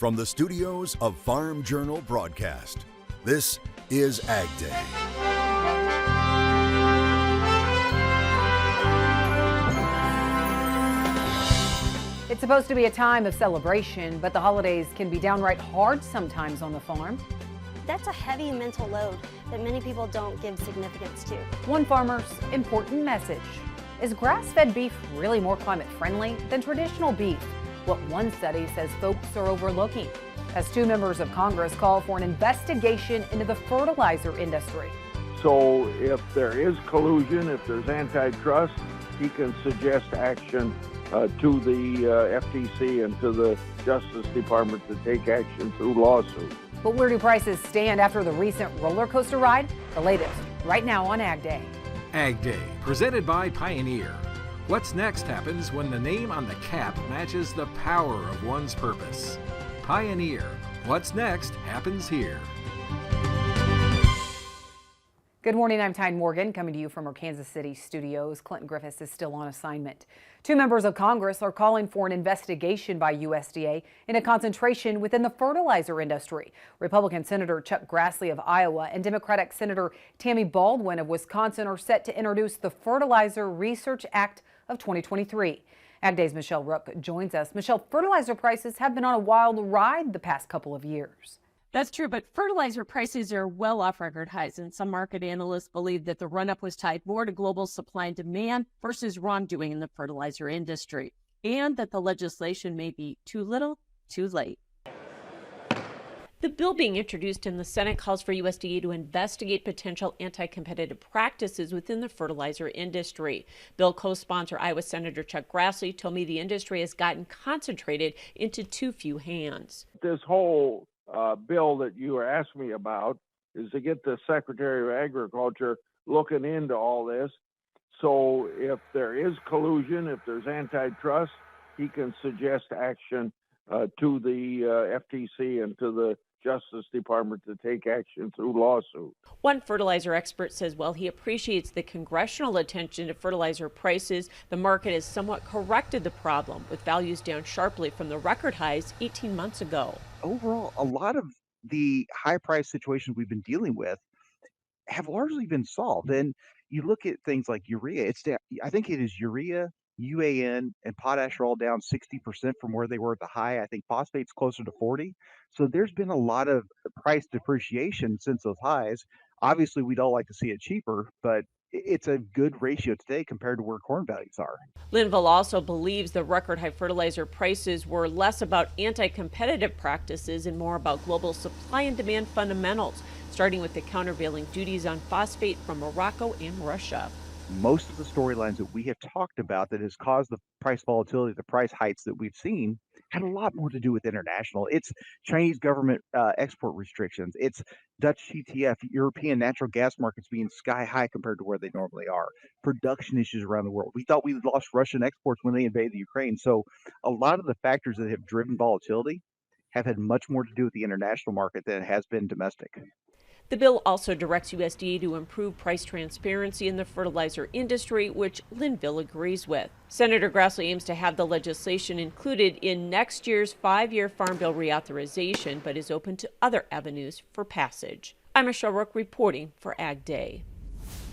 From the studios of Farm Journal Broadcast, this is AgDay. It's supposed to be a time of celebration, but the holidays can be downright hard sometimes on the farm. That's a heavy mental load that many people don't give significance to. One farmer's important message: is grass-fed beef really more climate-friendly than traditional beef? What one study says folks are overlooking, as two members of Congress call for an investigation into the fertilizer industry. So if there is collusion, if there's antitrust, he can suggest action to the FTC and to the Justice Department to take action through lawsuit. But where do prices stand after the recent roller coaster ride? The latest right now on AgDay. AgDay, presented by Pioneer. What's next happens when the name on the cap matches the power of one's purpose. Pioneer, what's next happens here. Good morning, I'm Tyne Morgan, coming to you from our Kansas City studios. Clinton Griffiths is still on assignment. Two members of Congress are calling for an investigation by USDA into concentration within the fertilizer industry. Republican Senator Chuck Grassley of Iowa and Democratic Senator Tammy Baldwin of Wisconsin are set to introduce the Fertilizer Research Act of 2023. AgDay's Michelle Rook joins us. Michelle, fertilizer prices have been on a wild ride the past couple of years. That's true, but fertilizer prices are well off record highs, and some market analysts believe that the run-up was tied more to global supply and demand versus wrongdoing in the fertilizer industry, and that the legislation may be too little, too late. The bill being introduced in the Senate calls for USDA to investigate potential anti-competitive practices within the fertilizer industry. Bill co-sponsor Iowa Senator Chuck Grassley told me the industry has gotten concentrated into too few hands. This whole bill that you were asking me about is to get the Secretary of Agriculture looking into all this. So if there is collusion, if there's antitrust, he can suggest action to the FTC and to the Justice Department to take action through lawsuit. One fertilizer expert says while he appreciates the congressional attention to fertilizer prices, the market has somewhat corrected the problem, with values down sharply from the record highs 18 months ago. Overall, a lot of the high price situations we've been dealing with have largely been solved. And you look at things like urea, it's down, I think it is urea, UAN, and potash are all down 60% from where they were at the high. I think phosphate's closer to 40. So there's been a lot of price depreciation since those highs. Obviously, we'd all like to see it cheaper, but it's a good ratio today compared to where corn values are. Linville also believes the record high fertilizer prices were less about anti-competitive practices and more about global supply and demand fundamentals, starting with the countervailing duties on phosphate from Morocco and Russia. Most of the storylines that we have talked about that has caused the price volatility, the price heights that we've seen, had a lot more to do with international. It's Chinese government export restrictions. It's Dutch TTF, European natural gas markets being sky high compared to where they normally are. Production issues around the world. We thought we lost Russian exports when they invaded Ukraine. So a lot of the factors that have driven volatility have had much more to do with the international market than it has been domestic. The bill also directs USDA to improve price transparency in the fertilizer industry, which Linville agrees with. Senator Grassley aims to have the legislation included in next year's 5-year Farm Bill reauthorization, but is open to other avenues for passage. I'm Michelle Rook reporting for AgDay.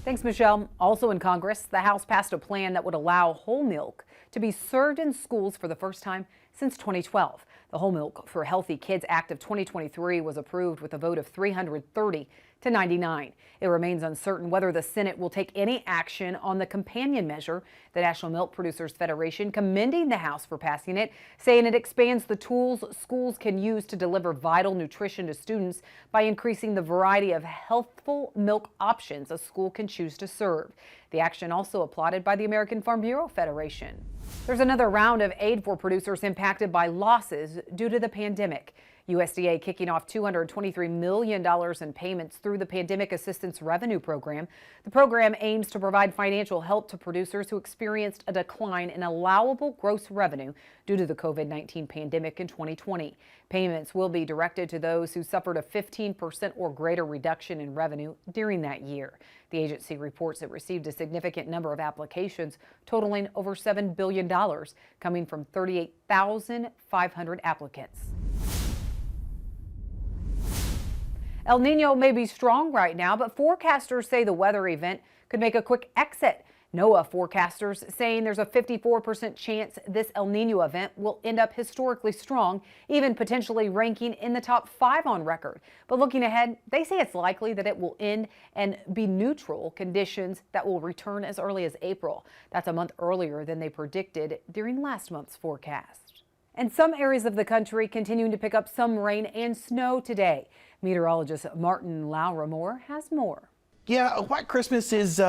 Thanks, Michelle. Also in Congress, the House passed a plan that would allow whole milk to be served in schools for the first time since 2012. The Whole Milk for Healthy Kids Act of 2023 was approved with a vote of 330 to 99. It remains uncertain whether the Senate will take any action on the companion measure. The National Milk Producers Federation commending the House for passing it, saying it expands the tools schools can use to deliver vital nutrition to students by increasing the variety of healthful milk options a school can choose to serve. The action also applauded by the American Farm Bureau Federation. There's another round of aid for producers impacted by losses due to the pandemic. USDA kicking off $223 million in payments through the Pandemic Assistance Revenue Program. The program aims to provide financial help to producers who experienced a decline in allowable gross revenue due to the COVID-19 pandemic in 2020. Payments will be directed to those who suffered a 15% or greater reduction in revenue during that year. The agency reports it received a significant number of applications totaling over $7 billion, coming from 38,500 applicants. El Nino may be strong right now, but forecasters say the weather event could make a quick exit. NOAA forecasters saying there's a 54% chance this El Nino event will end up historically strong, even potentially ranking in the top 5 on record. But looking ahead, they say it's likely that it will end and be neutral conditions that will return as early as April. That's a month earlier than they predicted during last month's forecast. And some areas of the country continuing to pick up some rain and snow today. Meteorologist Martin Lauramore has more. Yeah, a white Christmas is,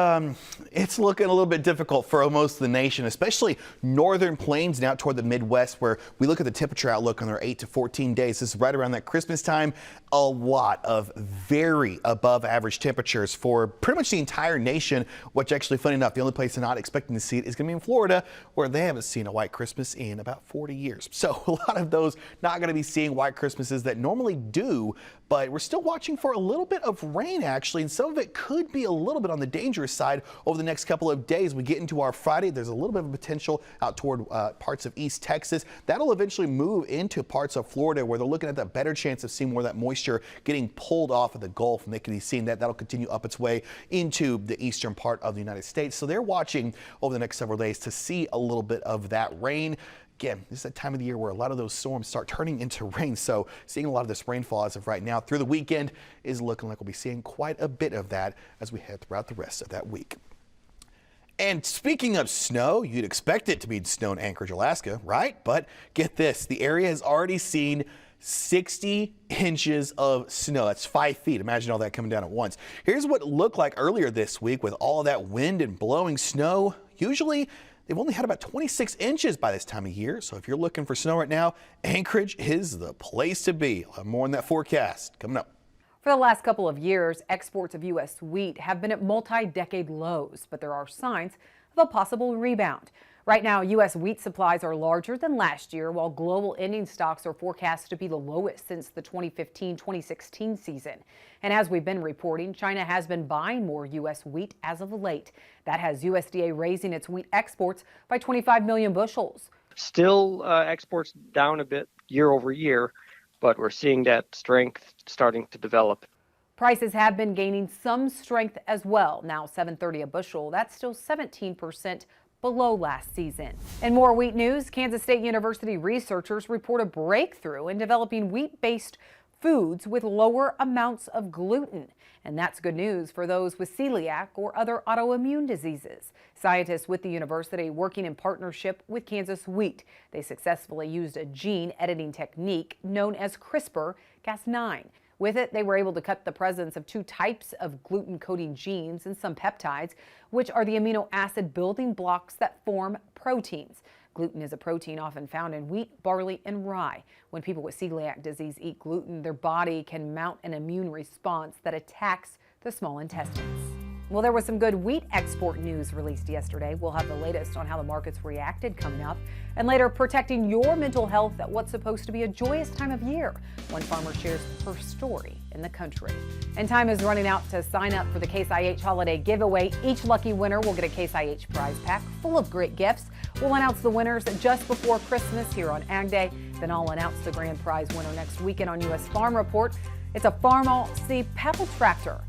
it's looking a little bit difficult for most of the nation, especially northern plains and out toward the Midwest, where we look at the temperature outlook on their 8 to 14 days. This is right around that Christmas time. A lot of very above average temperatures for pretty much the entire nation, which actually, funny enough, the only place they're not expecting to see it is going to be in Florida, where they haven't seen a white Christmas in about 40 years. So a lot of those not going to be seeing white Christmases that normally do, but we're still watching for a little bit of rain, actually, and some of it could be a little bit on the dangerous side over the next couple of days. We get into our Friday, there's a little bit of a potential out toward parts of East Texas. That'll eventually move into parts of Florida, where they're looking at that better chance of seeing more of that moisture getting pulled off of the Gulf, and they can be seeing that that'll continue up its way into the eastern part of the United States. So they're watching over the next several days to see a little bit of that rain. Again, this is that time of the year where a lot of those storms start turning into rain. So seeing a lot of this rainfall as of right now through the weekend is looking like we'll be seeing quite a bit of that as we head throughout the rest of that week. And speaking of snow, you'd expect it to be snow in Anchorage, Alaska, right? But get this, the area has already seen 60 inches of snow. That's 5 feet. Imagine all that coming down at once. Here's what it looked like earlier this week with all that wind and blowing snow. Usually, they've only had about 26 inches by this time of year. So if you're looking for snow right now, Anchorage is the place to be. We'll have more on that forecast coming up. For the last couple of years, exports of U.S. wheat have been at multi-decade lows, but there are signs of a possible rebound. Right now, U.S. wheat supplies are larger than last year, while global ending stocks are forecast to be the lowest since the 2015-2016 season. And as we've been reporting, China has been buying more U.S. wheat as of late. That has USDA raising its wheat exports by 25 million bushels. Still exports down a bit year over year, but we're seeing that strength starting to develop. Prices have been gaining some strength as well. Now $7.30 a bushel. That's still 17% below last season. In more wheat news, Kansas State University researchers report a breakthrough in developing wheat-based foods with lower amounts of gluten. And that's good news for those with celiac or other autoimmune diseases. Scientists with the university working in partnership with Kansas Wheat. They successfully used a gene editing technique known as CRISPR-Cas9. With it, they were able to cut the presence of 2 types of gluten-coating genes and some peptides, which are the amino acid building blocks that form proteins. Gluten is a protein often found in wheat, barley, and rye. When people with celiac disease eat gluten, their body can mount an immune response that attacks the small intestines. Well, there was some good wheat export news released yesterday. We'll have the latest on how the markets reacted coming up. And later, protecting your mental health at what's supposed to be a joyous time of year. One farmer shares her story in the country. And time is running out to sign up for the Case IH holiday giveaway. Each lucky winner will get a Case IH prize pack full of great gifts. We'll announce the winners just before Christmas here on AgDay. Then I'll announce the grand prize winner next weekend on U.S. Farm Report. It's a Farm-All-See pedal tractor.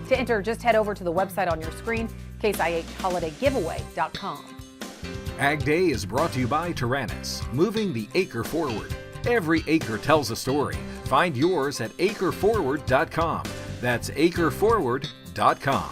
To enter, just head over to the website on your screen, caseihholidaygiveaway.com. AgDay is brought to you by Tyrannus, moving the acre forward. Every acre tells a story. Find yours at acreforward.com. That's acreforward.com.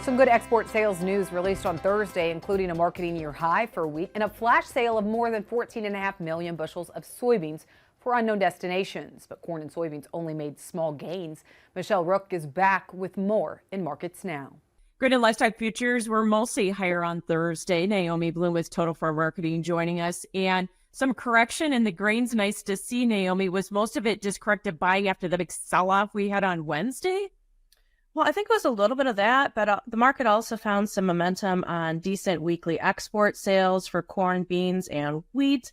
Some good export sales news released on Thursday, including a marketing year high for wheat and a flash sale of more than 14.5 million bushels of soybeans for unknown destinations. But corn and soybeans only made small gains. Michelle Rook is back with more in Markets Now. Grain and livestock futures were mostly higher on Thursday. Naomi Bloom with Total Farm Marketing joining us. And some correction in the grains. Nice to see, Naomi. Was most of it just corrected buying after the big sell-off we had on Wednesday? Well, I think it was a little bit of that, but the market also found some momentum on decent weekly export sales for corn, beans, and wheat.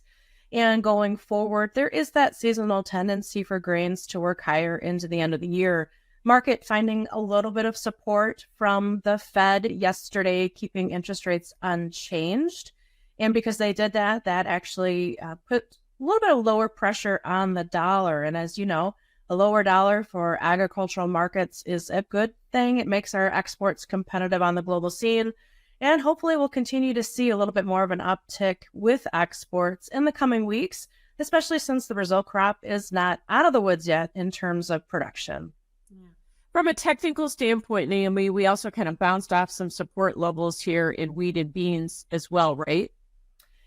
And going forward, there is that seasonal tendency for grains to work higher into the end of the year. Market finding a little bit of support from the Fed yesterday, keeping interest rates unchanged. And because they did that, that actually put a little bit of lower pressure on the dollar. And as you know, a lower dollar for agricultural markets is a good thing. It makes our exports competitive on the global scene. And hopefully we'll continue to see a little bit more of an uptick with exports in the coming weeks, especially since the Brazil crop is not out of the woods yet in terms of production. From a technical standpoint, Naomi, we also kind of bounced off some support levels here in wheat and beans as well, right?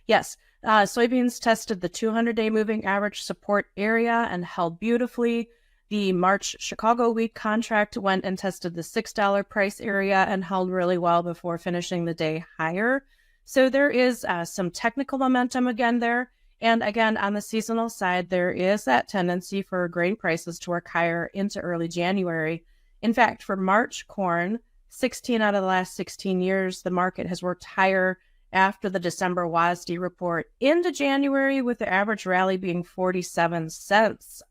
Yes. Soybeans tested the 200-day moving average support area and held beautifully. The March Chicago wheat contract went and tested the $6 price area and held really well before finishing the day higher. So there is some technical momentum again there. And again, on the seasonal side, there is that tendency for grain prices to work higher into early January. In fact, for March corn, 16 out of the last 16 years, the market has worked higher after the December WASDE report into January, with the average rally being 47 cents.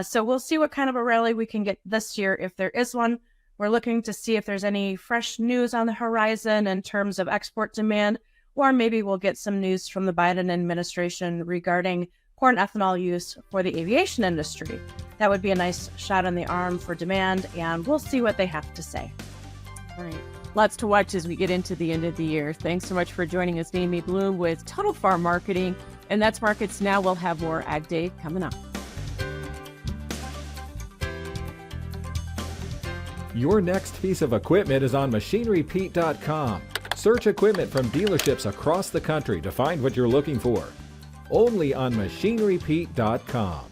So we'll see what kind of a rally we can get this year, if there is one. We're looking to see if there's any fresh news on the horizon in terms of export demand, or maybe we'll get some news from the Biden administration regarding corn ethanol use for the aviation industry. That would be a nice shot in the arm for demand, and we'll see what they have to say. All right. Lots to watch as we get into the end of the year. Thanks so much for joining us, Naomi Bloom with Total Farm Marketing. And that's Markets Now. We'll have more AgDay coming up. Your next piece of equipment is on MachineryPete.com. Search equipment from dealerships across the country to find what you're looking for. Only on MachineryPete.com.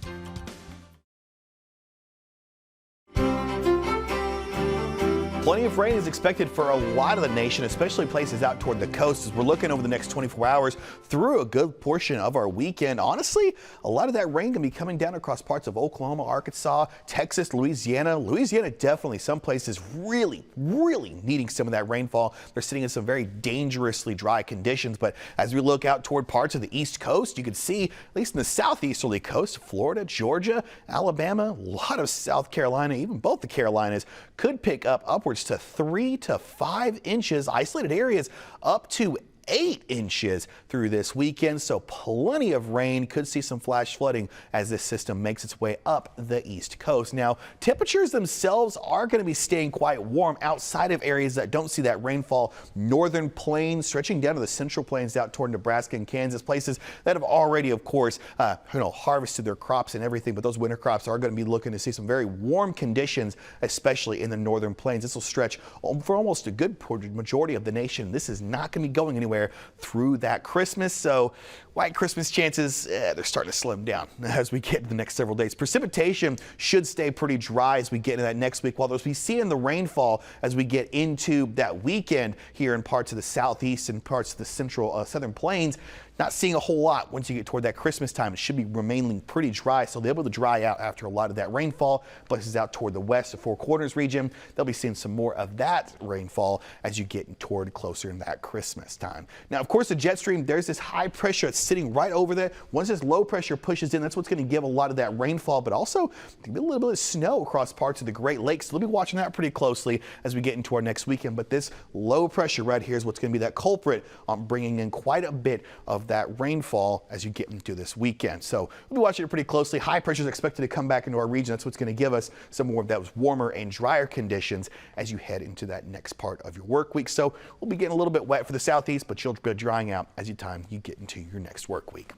Plenty of rain is expected for a lot of the nation, especially places out toward the coast, as we're looking over the next 24 hours through a good portion of our weekend. Honestly, a lot of that rain can be coming down across parts of Oklahoma, Arkansas, Texas, Louisiana. Louisiana, definitely some places really needing some of that rainfall. They're sitting in some very dangerously dry conditions. But as we look out toward parts of the East Coast, you can see, at least in the southeasterly coast, Florida, Georgia, Alabama, a lot of South Carolina, even both the Carolinas, could pick up upwards to 3 to 5 inches, isolated areas up to 8 inches through this weekend. So plenty of rain. Could see some flash flooding as this system makes its way up the East Coast. Now, temperatures themselves are going to be staying quite warm outside of areas that don't see that rainfall. Northern plains stretching down to the central plains out toward Nebraska and Kansas, places that have already, of course, harvested their crops and everything. But those winter crops are going to be looking to see some very warm conditions, especially in the northern plains. This will stretch for almost a good majority of the nation. This is not going to be going anywhere through that Christmas. So white Christmas chances, they're starting to slim down as we get to the next several days. Precipitation should stay pretty dry as we get into that next week, while we see in the rainfall as we get into that weekend here in parts of the southeast and parts of the central southern plains. Not seeing a whole lot once you get toward that Christmas time. It should be remaining pretty dry, so they'll be able to dry out after a lot of that rainfall. Places out toward the west, the Four Corners region, they'll be seeing some more of that rainfall as you get toward closer in that Christmas time. Now, of course, the jet stream, there's this high pressure that's sitting right over there. Once this low pressure pushes in, that's what's going to give a lot of that rainfall, but also a little bit of snow across parts of the Great Lakes. So we'll be watching that pretty closely as we get into our next weekend. But this low pressure right here is what's going to be that culprit on bringing in quite a bit of that rainfall as you get into this weekend. So we'll be watching it pretty closely. High pressure is expected to come back into our region. That's what's going to give us some more of those warmer and drier conditions as you head into that next part of your work week. So we'll be getting a little bit wet for the southeast, but you'll be drying out as you get into your next work week.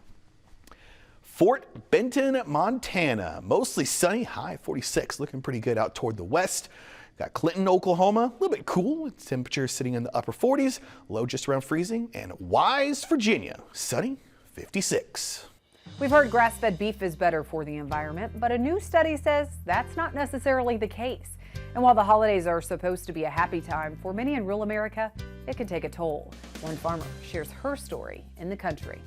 Fort Benton, Montana, mostly sunny, high 46, looking pretty good out toward the west. Got Clinton, Oklahoma, a little bit cool, with temperatures sitting in the upper 40s, low just around freezing. And Wise, Virginia, sunny, 56. We've heard grass-fed beef is better for the environment, but a new study says that's not necessarily the case. And while the holidays are supposed to be a happy time, for many in rural America, it can take a toll. One farmer shares her story in the country.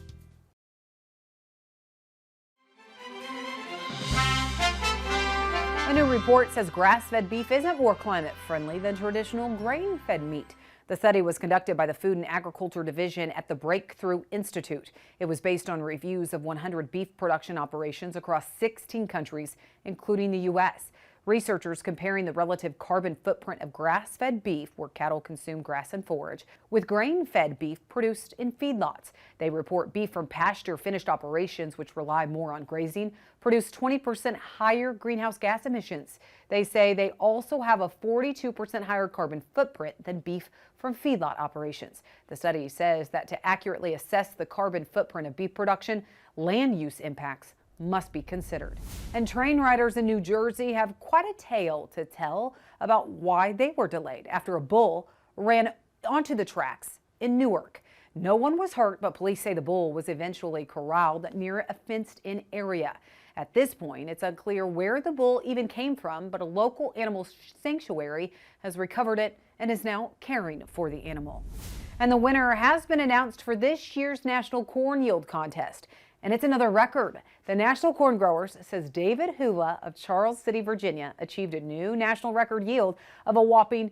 A new report says grass-fed beef isn't more climate-friendly than traditional grain-fed meat. The study was conducted by the Food and Agriculture Division at the Breakthrough Institute. It was based on reviews of 100 beef production operations across 16 countries, including the U.S. Researchers comparing the relative carbon footprint of grass-fed beef, where cattle consume grass and forage, with grain-fed beef produced in feedlots. They report beef from pasture-finished operations, which rely more on grazing, produce 20% higher greenhouse gas emissions. They say they also have a 42% higher carbon footprint than beef from feedlot operations. The study says that to accurately assess the carbon footprint of beef production, land use impacts must be considered. And train riders in New Jersey have quite a tale to tell about why they were delayed after a bull ran onto the tracks in Newark. No one was hurt, but police say the bull was eventually corralled near a fenced-in area. At this point, it's unclear where the bull even came from, but a local animal sanctuary has recovered it and is now caring for the animal. And the winner has been announced for this year's National Corn Yield Contest. And it's another record. The National Corn Growers says David Hula of Charles City, Virginia, achieved a new national record yield of a whopping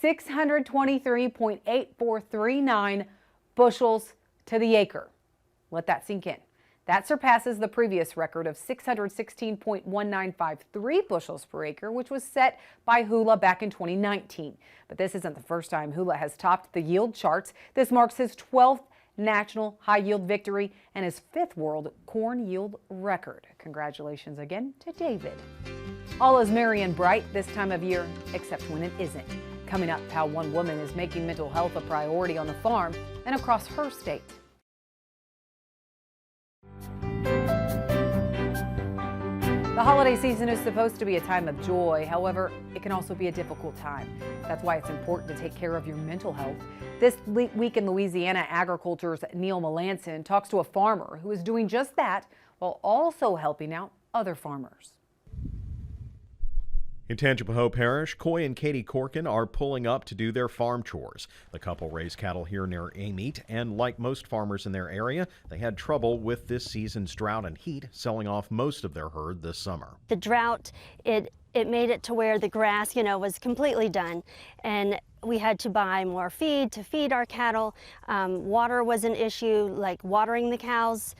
623.8439 bushels to the acre. Let that sink in. That surpasses the previous record of 616.1953 bushels per acre, which was set by Hula back in 2019. But this isn't the first time Hula has topped the yield charts. This marks his 12th national high yield victory and his 5th world corn yield record. Congratulations again to David. All is merry and bright this time of year, except when it isn't. Coming up, how one woman is making mental health a priority on the farm and across her state. The holiday season is supposed to be a time of joy. However, it can also be a difficult time. That's why it's important to take care of your mental health. This week in Louisiana, Agriculture's Neil Melanson talks to a farmer who is doing just that while also helping out other farmers. In Tangipahoa Parish, Coy and Katie Corkin are pulling up to do their farm chores. The couple raise cattle here near Amite, and like most farmers in their area, they had trouble with this season's drought and heat, selling off most of their herd this summer. The drought, it made it to where the grass, was completely done, and we had to buy more feed to feed our cattle. Water was an issue, like watering the cows.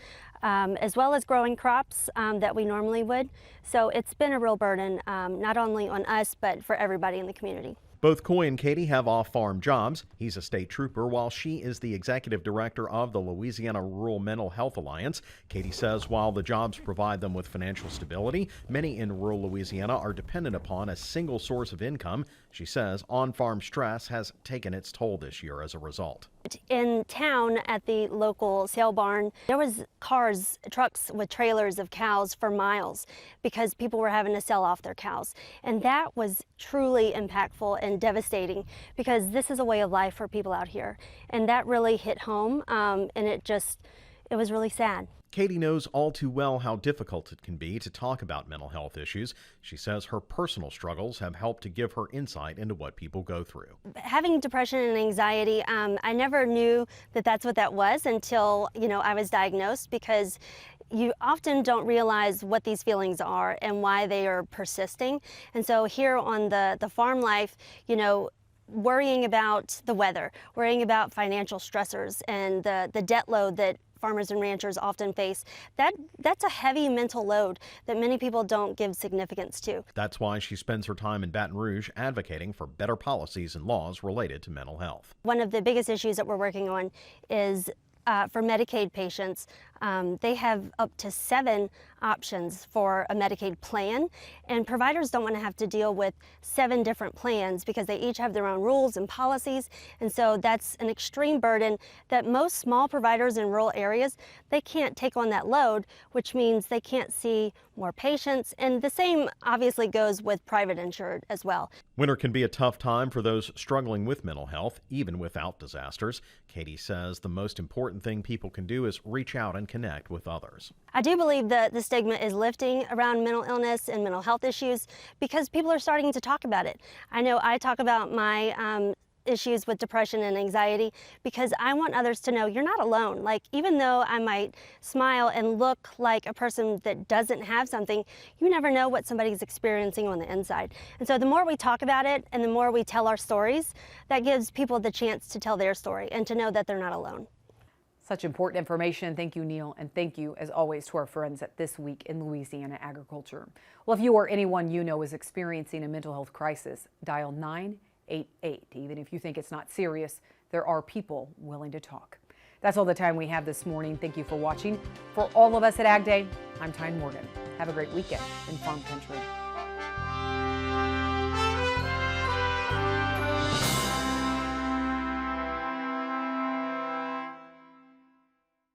As well as growing crops that we normally would. So it's been a real burden, not only on us, but for everybody in the community. Both Coy and Katie have off-farm jobs. He's a state trooper, while she is the executive director of the Louisiana Rural Mental Health Alliance. Katie says while the jobs provide them with financial stability, many in rural Louisiana are dependent upon a single source of income. She says on-farm stress has taken its toll this year as a result. In town at the local sale barn, there was trucks with trailers of cows for miles because people were having to sell off their cows. And that was truly impactful and devastating because this is a way of life for people out here. And that really hit home, and it was really sad. Katie knows all too well how difficult it can be to talk about mental health issues. She says her personal struggles have helped to give her insight into what people go through. Having depression and anxiety, I never knew that that's what that was until, I was diagnosed, because you often don't realize what these feelings are and why they are persisting. And so here on the farm life, worrying about the weather, worrying about financial stressors and the debt load that farmers and ranchers often face, that's a heavy mental load that many people don't give significance to. That's why she spends her time in Baton Rouge advocating for better policies and laws related to mental health. One of the biggest issues that we're working on is for Medicaid patients. They have up to 7 options for a Medicaid plan, and providers don't want to have to deal with 7 different plans because they each have their own rules and policies, and so that's an extreme burden that most small providers in rural areas, they can't take on that load, which means they can't see more patients, and the same obviously goes with private insured as well. Winter can be a tough time for those struggling with mental health, even without disasters. Katie says the most important thing people can do is reach out and connect with others. I do believe that the stigma is lifting around mental illness and mental health issues because people are starting to talk about it. I know I talk about my issues with depression and anxiety because I want others to know you're not alone. Like, even though I might smile and look like a person that doesn't have something, you never know what somebody's experiencing on the inside. And so the more we talk about it and the more we tell our stories, that gives people the chance to tell their story and to know that they're not alone. Such important information. Thank you, Neil. And thank you, as always, to our friends at This Week in Louisiana Agriculture. Well, if you or anyone you know is experiencing a mental health crisis, dial 988. Even if you think it's not serious, there are people willing to talk. That's all the time we have this morning. Thank you for watching. For all of us at AgDay, I'm Tyne Morgan. Have a great weekend in Farm Country.